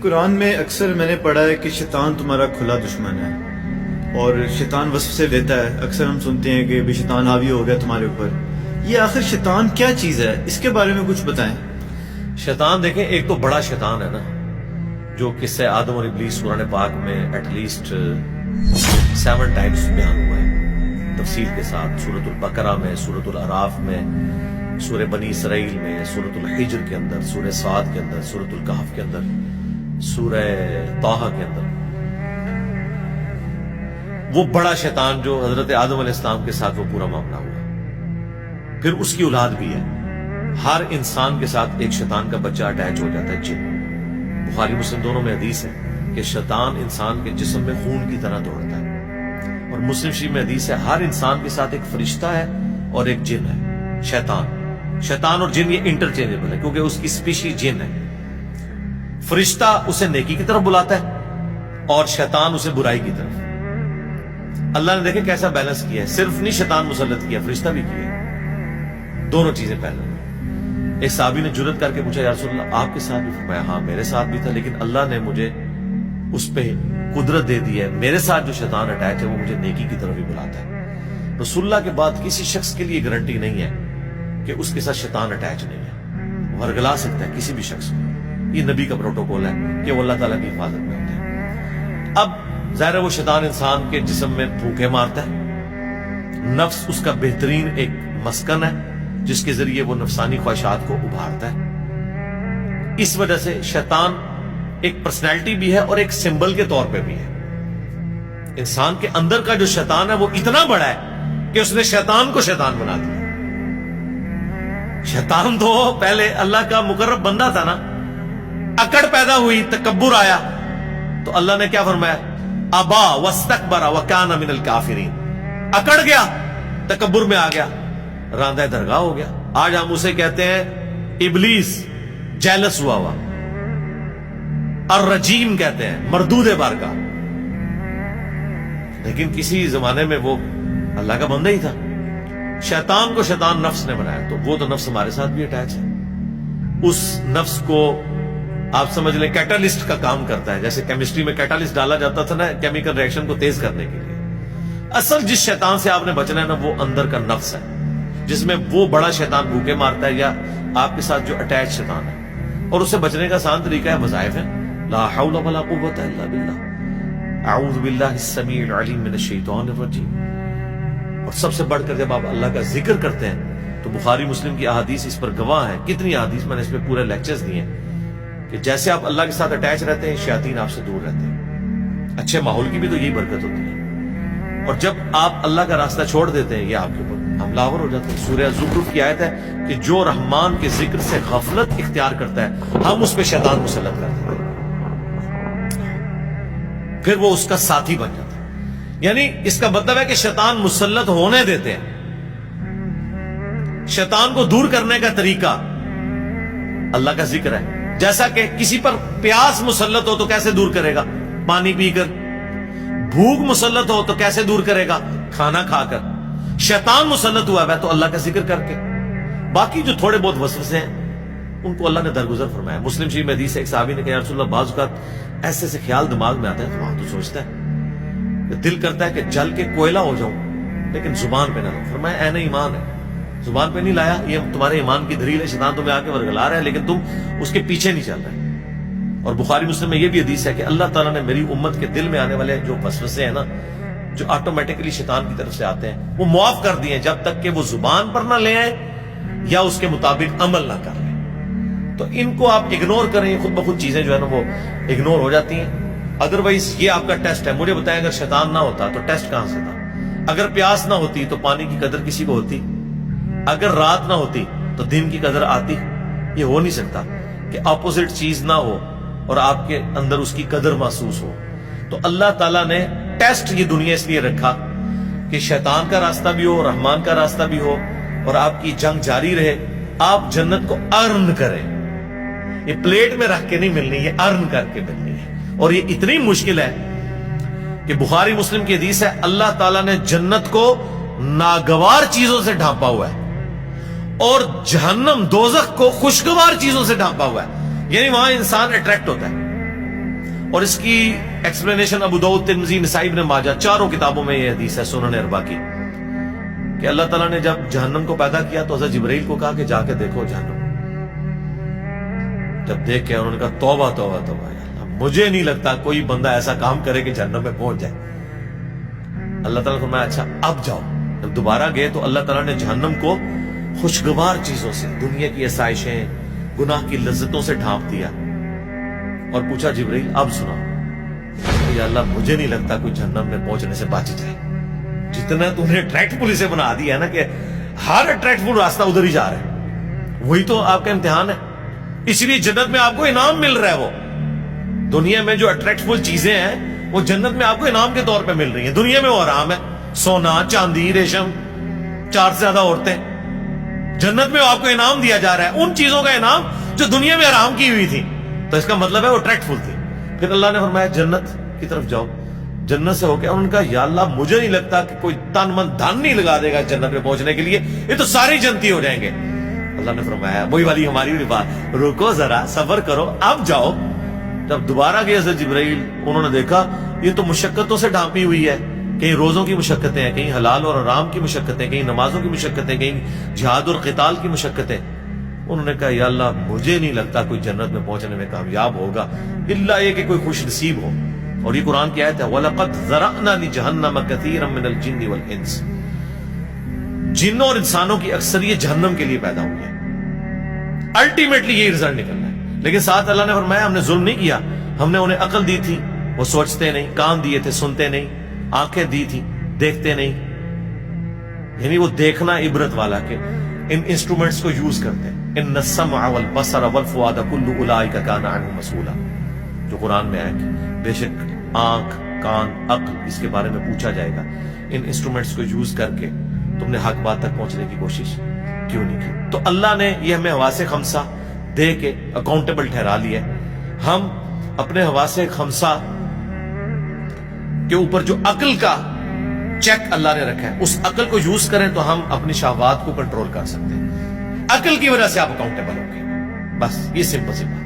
قرآن میں اکثر میں نے پڑھا ہے کہ شیطان تمہارا کھلا دشمن ہے اور شیطان وسوسے دیتا ہے. اکثر ہم سنتے ہیں کہ بھی شیطان حاوی ہو گیا تمہارے اوپر. یہ آخر شیطان کیا چیز ہے؟ اس کے بارے میں کچھ بتائیں. شیطان دیکھیں، ایک تو بڑا شیطان ہے نا، جو قصہ آدم اور ابلیس قرآن پاک میں ایٹ لیسٹ 7 ٹائمز بیان ہوا ہے تفصیل کے ساتھ. سورۃ البقرہ میں، سورۃ الاعراف میں، سورہ بنی اسرائیل میں، سورۃ الحجر کے اندر، سورہ صاد کے اندر، سورۃ الکہف کے اندر، سورہ طٰہٰ کے اندر. وہ بڑا شیطان جو حضرت آدم علیہ السلام کے ساتھ وہ پورا معاملہ ہوا. پھر اس کی اولاد بھی ہے. ہر انسان کے ساتھ ایک شیطان کا بچہ اٹیچ ہو جاتا ہے، جن. بخاری مسلم دونوں میں حدیث ہے کہ شیطان انسان کے جسم میں خون کی طرح دوڑتا ہے. اور مسلم شریف میں حدیث ہے ہر انسان کے ساتھ ایک فرشتہ ہے اور ایک جن ہے. شیطان اور جن یہ انٹرچینجبل ہے کیونکہ اس کی اسپیشی جن ہے. فرشتہ اسے نیکی کی طرف بلاتا ہے اور شیطان اسے برائی کی طرف. اللہ نے دیکھیں کیسا بیلنس کیا ہے. صرف نہیں شیطان مسلط کیا، فرشتہ بھی کیا، دونوں چیزیں پہلے. ایک صحابی نے جرأت کر کے پوچھا، یا رسول اللہ آپ کے ساتھ بھی؟ فرمایا ہاں میرے ساتھ بھی تھا، لیکن اللہ نے مجھے اس پہ قدرت دے دی ہے. میرے ساتھ جو شیطان اٹیچ ہے وہ مجھے نیکی کی طرف ہی بلاتا ہے. رسول اللہ کے بعد کسی شخص کے لیے گارنٹی نہیں ہے کہ اس کے ساتھ شیطان اٹیچ نہیں ہے. وہ ہرگلا سکتا ہے کسی بھی شخص کو. یہ نبی کا پروٹوکول ہے کہ وہ اللہ تعالیٰ کی حفاظت میں ہوتا ہے. اب ظاہر ہے وہ شیطان انسان کے جسم میں پھونکے مارتا ہے. نفس اس کا بہترین ایک مسکن ہے جس کے ذریعے وہ نفسانی خواہشات کو ابھارتا ہے. اس وجہ سے شیطان ایک پرسنالٹی بھی ہے اور ایک سمبل کے طور پہ بھی ہے. انسان کے اندر کا جو شیطان ہے وہ اتنا بڑا ہے کہ اس نے شیطان کو شیطان بنا دیا. شیطان تو پہلے اللہ کا مقرب بندہ تھا نا. اکڑ پیدا ہوئی، تکبر آیا، تو اللہ نے کیا فرمایا؟ ابا واستکبر وکان من الکافرین. اکڑ گیا، تکبر میں آ گیا، راندہ درگاہ ہو گیا. آج ہم اسے کہتے ہیں ابلیس، جیلس ہوا ہوا. الرجیم کہتے ہیں، مردود بارگاہ. لیکن کسی زمانے میں وہ اللہ کا بندہ ہی تھا. شیطان کو شیطان نفس نے بنایا، تو وہ تو نفس ہمارے ساتھ بھی اٹیچ ہے. اس نفس کو آپ سمجھ لیں کیٹالسٹ کا کام کرتا ہے. جیسے کیمسٹری میں کیٹالسٹ ڈالا جاتا تھا نا کیمیکل ریئیکشن کو تیز کرنے کے لیے. اصل جس شیطان سے آپ نے بچنا ہے نا وہ اندر کا نفس ہے، جس میں وہ بڑا شیطان بھوکے مارتا ہے یا آپ کے ساتھ جو اٹیچ شیطان ہے. اور اس سے بچنے کا آسان طریقہ ہے وظائف ہے. لا حول ولا قوت الا باللہ، اعوذ باللہ السمیع العلیم من الشیطان الرجیم. اور سب سے بڑھ کر جب آپ اللہ کا ذکر کرتے ہیں تو بخاری مسلم کی احادیث اس پر گواہ ہیں. کتنی احادیث، میں نے اس پہ پورے لیکچرز دیے ہیں کہ جیسے آپ اللہ کے ساتھ اٹیچ رہتے ہیں شیاطین آپ سے دور رہتے ہیں. اچھے ماحول کی بھی تو یہی برکت ہوتی ہے. اور جب آپ اللہ کا راستہ چھوڑ دیتے ہیں یہ آپ کے اوپر حملہ آور ہو جاتے ہیں. سورہ زخرف کی آیت ہے کہ جو رحمان کے ذکر سے غفلت اختیار کرتا ہے ہم اس پہ شیطان مسلط کر دیتے ہیں، پھر وہ اس کا ساتھی بن جاتا ہے. یعنی اس کا مطلب ہے کہ شیطان مسلط ہونے دیتے ہیں. شیطان کو دور کرنے کا طریقہ اللہ کا ذکر ہے. جیسا کہ کسی پر پیاس مسلط ہو تو کیسے دور کرے گا؟ پانی پی کر. بھوک مسلط ہو تو کیسے دور کرے گا؟ کھانا کھا کر. شیطان مسلط ہوا ہے تو اللہ کا ذکر کر کے. باقی جو تھوڑے بہت وسوسے ہیں ان کو اللہ نے درگزر فرمایا. مسلم شریف میں حدیث ہے ایک صحابی نے کہا، یا رسول اللہ بعض اوقات ایسے سے خیال دماغ میں آتا ہے تو وہاں تو سوچتا ہے، دل کرتا ہے کہ جل کے کوئلہ ہو جاؤں لیکن زبان پہ نہ لاؤں. فرمایا عین ایمان ہے، زبان پہ نہیں لایا، یہ تمہارے ایمان کی دلیل ہے. شیطان تمہیں آ کے ورگلا رہا ہے لیکن تم اس کے پیچھے نہیں چل رہے. اور بخاری مسلم میں یہ بھی حدیث ہے کہ اللہ تعالیٰ نے میری امت کے دل میں آنے والے جو وسوسے ہیں نا، جو آٹومیٹکلی شیطان کی طرف سے آتے ہیں، وہ معاف کر دیے جب تک کہ وہ زبان پر نہ لے آئیں یا اس کے مطابق عمل نہ کر لیں. تو ان کو آپ اگنور کریں، خود بخود چیزیں جو ہے نا وہ اگنور ہو جاتی ہیں. ادروائز یہ آپ کا ٹیسٹ ہے. مجھے بتائیں اگر شیطان نہ ہوتا تو ٹیسٹ کہاں سے تھا؟ اگر پیاس نہ ہوتی تو پانی کی قدر کسی کو ہوتی؟ اگر رات نہ ہوتی تو دن کی قدر آتی؟ یہ ہو نہیں سکتا کہ اپوزٹ چیز نہ ہو اور آپ کے اندر اس کی قدر محسوس ہو. تو اللہ تعالیٰ نے ٹیسٹ یہ دنیا اس لیے رکھا کہ شیطان کا راستہ بھی ہو، رحمان کا راستہ بھی ہو، اور آپ کی جنگ جاری رہے. آپ جنت کو ارن کریں. یہ پلیٹ میں رکھ کے نہیں ملنی، یہ ارن کر کے ملنی ہے. اور یہ اتنی مشکل ہے کہ بخاری مسلم کی حدیث ہے اللہ تعالیٰ نے جنت کو ناگوار چیزوں سے ڈھانپا ہوا ہے اور جہنم دوزخ کو خوشگوار چیزوں سے ڈھانپا ہوا ہے. یعنی وہاں انسان اٹریکٹ ہوتا ہے. اور اس کی ایکسپلینیشن ابو داؤد، ترمذی، نسائی، ابن ماجہ چاروں کتابوں میں یہ حدیث ہے سنن اربعہ کی، کہ اللہ تعالیٰ نے جب جہنم کو پیدا کیا تو حضرت جبرائیل کو کہا کہ جا کے دیکھو جہنم. جب دیکھ کے انہوں نے کہا توبہ توبہ توبہ، یا اللہ مجھے نہیں لگتا کوئی بندہ ایسا کام کرے کہ جہنم میں پہنچ جائے. اللہ تعالیٰ نے فرمایا اچھا اب جاؤ. جب دوبارہ گئے تو اللہ تعالیٰ نے جہنم کو خوشگوار چیزوں سے، دنیا کی آسائشیں، گناہ کی لذتوں سے ڈھانپ دیا اور پوچھا جبرائیل اب سنا. یا اللہ مجھے نہیں لگتا کوئی جہنم میں پہنچنے سے بچ جائے. جتنا تم نے اٹریکٹفل اسے بنا دیا ہے نا کہ ہر اٹریکٹفل راستہ ادھر ہی جا رہا ہے، وہی تو آپ کا امتحان ہے. اس لیے جنت میں آپ کو انعام مل رہا ہے. وہ دنیا میں جو اٹریکٹفل چیزیں ہیں وہ جنت میں آپ کو انعام کے طور پہ مل رہی ہیں. دنیا میں وہ حرام ہے، سونا، چاندی، ریشم، 4 سے زیادہ عورتیں. جنت میں آپ کو انعام دیا جا رہا ہے ان چیزوں کا انعام جو دنیا میں حرام کی ہوئی تھی. تو اس کا مطلب ہے وہ اٹریکٹفل تھی. پھر اللہ نے فرمایا جنت کی طرف جاؤ. جنت سے ہو کے ان کا یا اللہ مجھے نہیں لگتا کہ کوئی تن من دھن نہیں لگا دے گا جنت میں پہنچنے کے لیے، یہ تو سارے جنتی ہو جائیں گے. اللہ نے فرمایا وہی والی ہماری بات، رکو ذرا صبر کرو اب جاؤ. جب دوبارہ گئے حضرت جبرائیل، انہوں نے دیکھا یہ تو مشقتوں سے ڈھانپی ہوئی ہے. کہیں روزوں کی مشقتیں ہیں، کہیں حلال اور حرام کی مشقتیں، کہیں نمازوں کی مشقتیں، کہیں جہاد اور قتال کی مشقتیں. انہوں نے کہا یا اللہ مجھے نہیں لگتا کوئی جنت میں پہنچنے میں کامیاب ہوگا الا یہ کہ کوئی خوش نصیب ہو. اور یہ قرآن کی آیت ہے وَلَقَدْ ذَرَأْنَا لِجَهَنَّمَ كَثِيرًا مِنَ الْجِنِّ وَالْإِنسِ. جنوں اور انسانوں کی اکثریت جہنم کے لیے پیدا ہوئی ہے. الٹیمیٹلی یہ رزلٹ نکلنا ہے. لیکن ساتھ اللہ نے فرمایا ہم نے ظلم نہیں کیا، ہم نے انہیں عقل دی تھی وہ سوچتے نہیں، کان دیے تھے سنتے نہیں، آنکھیں دی تھی دیکھتے نہیں. یعنی وہ دیکھنا عبرت والا کہ ان انسٹرومنٹس کو یوز کرتے ہیں. ان السمع والبصر والفؤاد كل اولئک کان عنہ مسئولا، جو قرآن میں ہے کہ بے شک آنکھ، کان، عقل اس کے بارے میں پوچھا جائے گا. ان انسٹرومنٹس کو یوز کر کے تم نے حق بات تک پہنچنے کی کوشش کیوں نہیں کی؟ تو اللہ نے یہ ہمیں حواس خمسہ دے کے اکاؤنٹیبل ٹھہرا لیا ہے. ہم اپنے حواس خمسہ کے اوپر جو عقل کا چیک اللہ نے رکھا ہے اس عقل کو یوز کریں تو ہم اپنی شہوات کو کنٹرول کر سکتے ہیں. عقل کی وجہ سے آپ اکاؤنٹیبل ہوں گے. بس یہ سمپل سی بات.